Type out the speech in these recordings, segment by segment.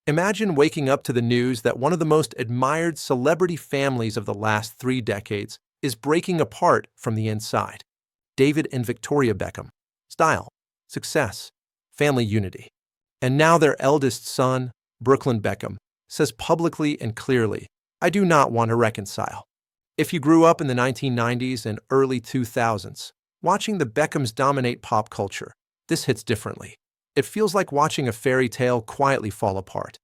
Imagine waking up to the news that one of the most admired celebrity families of the last 3 decades is breaking apart from the inside. David and Victoria Beckham. Style, success, family unity. And now their eldest son, Brooklyn Beckham, says publicly and clearly, "I do not want to reconcile." If you grew up in the 1990s and early 2000s, watching the Beckhams dominate pop culture, this hits differently. It feels like watching a fairy tale quietly fall apart.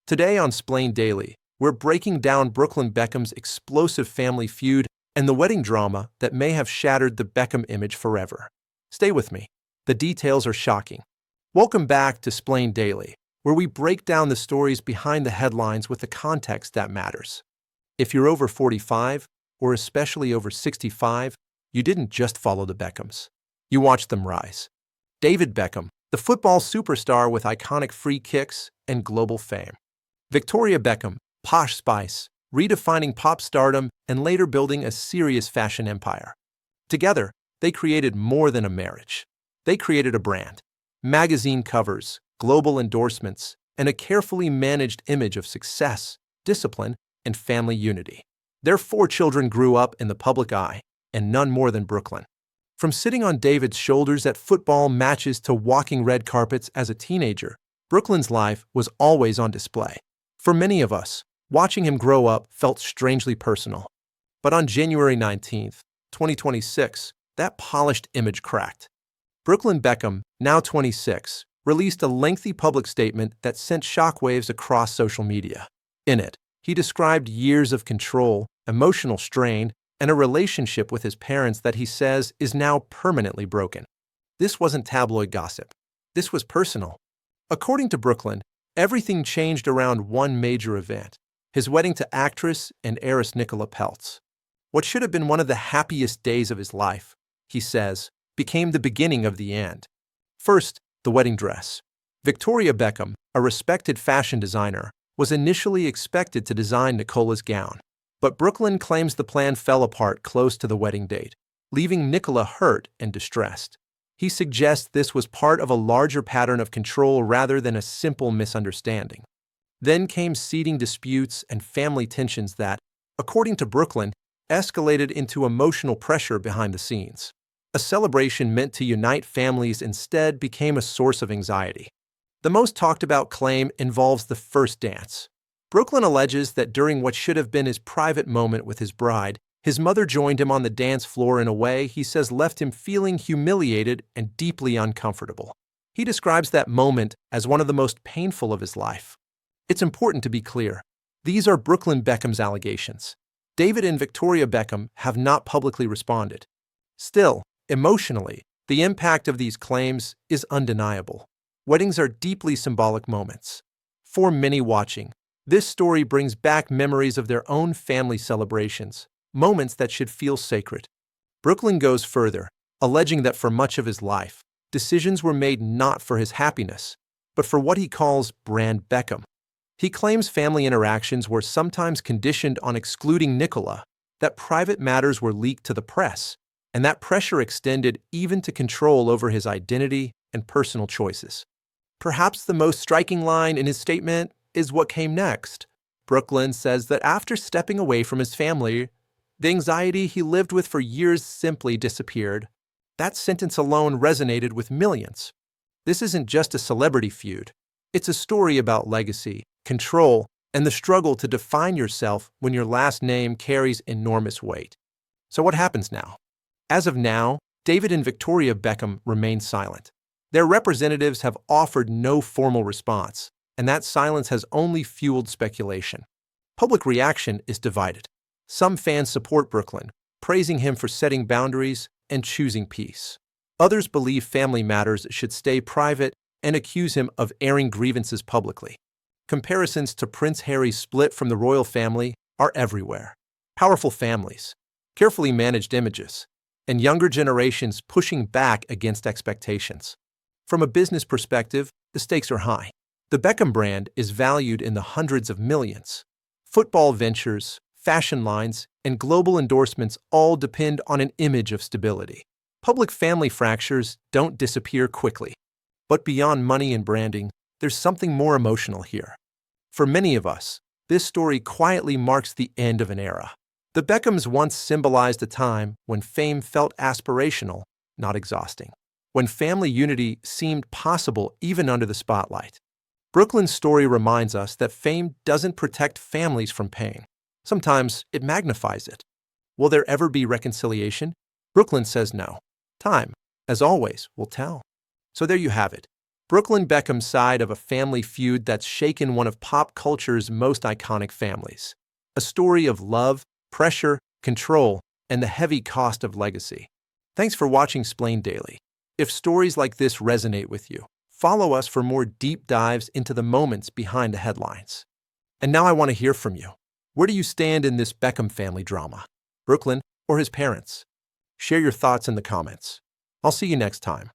Today on Xplained Daily, we're breaking down Brooklyn Beckham's explosive family feud and the wedding drama that may have shattered the Beckham image forever. Stay with me. The details are shocking. Welcome back to Xplained Daily, where we break down the stories behind the headlines with the context that matters. If you're over 45, or especially over 65, you didn't just follow the Beckhams. You watched them rise. David Beckham, the football superstar with iconic free kicks and global fame. Victoria Beckham, posh spice, redefining pop stardom and later building a serious fashion empire. Together, they created more than a marriage. They created a brand. Magazine covers, global endorsements, and a carefully managed image of success, discipline, and family unity. Their 4 children grew up in the public eye, and none more than Brooklyn. From sitting on David's shoulders at football matches to walking red carpets as a teenager, Brooklyn's life was always on display. For many of us, watching him grow up felt strangely personal. But on January 19th, 2026, that polished image cracked. Brooklyn Beckham, now 26, released a lengthy public statement that sent shockwaves across social media. In it, he described years of control, emotional strain, and a relationship with his parents that he says is now permanently broken. This wasn't tabloid gossip. This was personal. According to Brooklyn, everything changed around one major event: his wedding to actress and heiress Nicola Peltz. What should have been one of the happiest days of his life, he says, became the beginning of the end. First, the wedding dress. Victoria Beckham, a respected fashion designer, was initially expected to design Nicola's gown. But Brooklyn claims the plan fell apart close to the wedding date, leaving Nicola hurt and distressed. He suggests this was part of a larger pattern of control rather than a simple misunderstanding. Then came seating disputes and family tensions that, according to Brooklyn, escalated into emotional pressure behind the scenes. A celebration meant to unite families instead became a source of anxiety. The most talked about claim involves the first dance. Brooklyn alleges that during what should have been his private moment with his bride, his mother joined him on the dance floor in a way he says left him feeling humiliated and deeply uncomfortable. He describes that moment as one of the most painful of his life. It's important to be clear. These are Brooklyn Beckham's allegations. David and Victoria Beckham have not publicly responded. Still, emotionally, the impact of these claims is undeniable. Weddings are deeply symbolic moments. For many watching, this story brings back memories of their own family celebrations, moments that should feel sacred. Brooklyn goes further, alleging that for much of his life, decisions were made not for his happiness, but for what he calls Brand Beckham. He claims family interactions were sometimes conditioned on excluding Nicola, that private matters were leaked to the press, and that pressure extended even to control over his identity and personal choices. Perhaps the most striking line in his statement is what came next. Brooklyn says that after stepping away from his family, the anxiety he lived with for years simply disappeared. That sentence alone resonated with millions. This isn't just a celebrity feud. It's a story about legacy, control, and the struggle to define yourself when your last name carries enormous weight. So what happens now? As of now, David and Victoria Beckham remain silent. Their representatives have offered no formal response, and that silence has only fueled speculation. Public reaction is divided. Some fans support Brooklyn, praising him for setting boundaries and choosing peace. Others believe family matters should stay private and accuse him of airing grievances publicly. Comparisons to Prince Harry's split from the royal family are everywhere. Powerful families, carefully managed images, and younger generations pushing back against expectations. From a business perspective, the stakes are high. The Beckham brand is valued in the hundreds of millions. Football ventures, fashion lines, and global endorsements all depend on an image of stability. Public family fractures don't disappear quickly. But beyond money and branding, there's something more emotional here. For many of us, this story quietly marks the end of an era. The Beckhams once symbolized a time when fame felt aspirational, not exhausting, when family unity seemed possible even under the spotlight. Brooklyn's story reminds us that fame doesn't protect families from pain. Sometimes it magnifies it. Will there ever be reconciliation? Brooklyn says no. Time, as always, will tell. So there you have it. Brooklyn Beckham's side of a family feud that's shaken one of pop culture's most iconic families. A story of love, pressure, control, and the heavy cost of legacy. Thanks for watching Xplained Daily. If stories like this resonate with you, follow us for more deep dives into the moments behind the headlines. And now I want to hear from you. Where do you stand in this Beckham family drama? Brooklyn or his parents? Share your thoughts in the comments. I'll see you next time.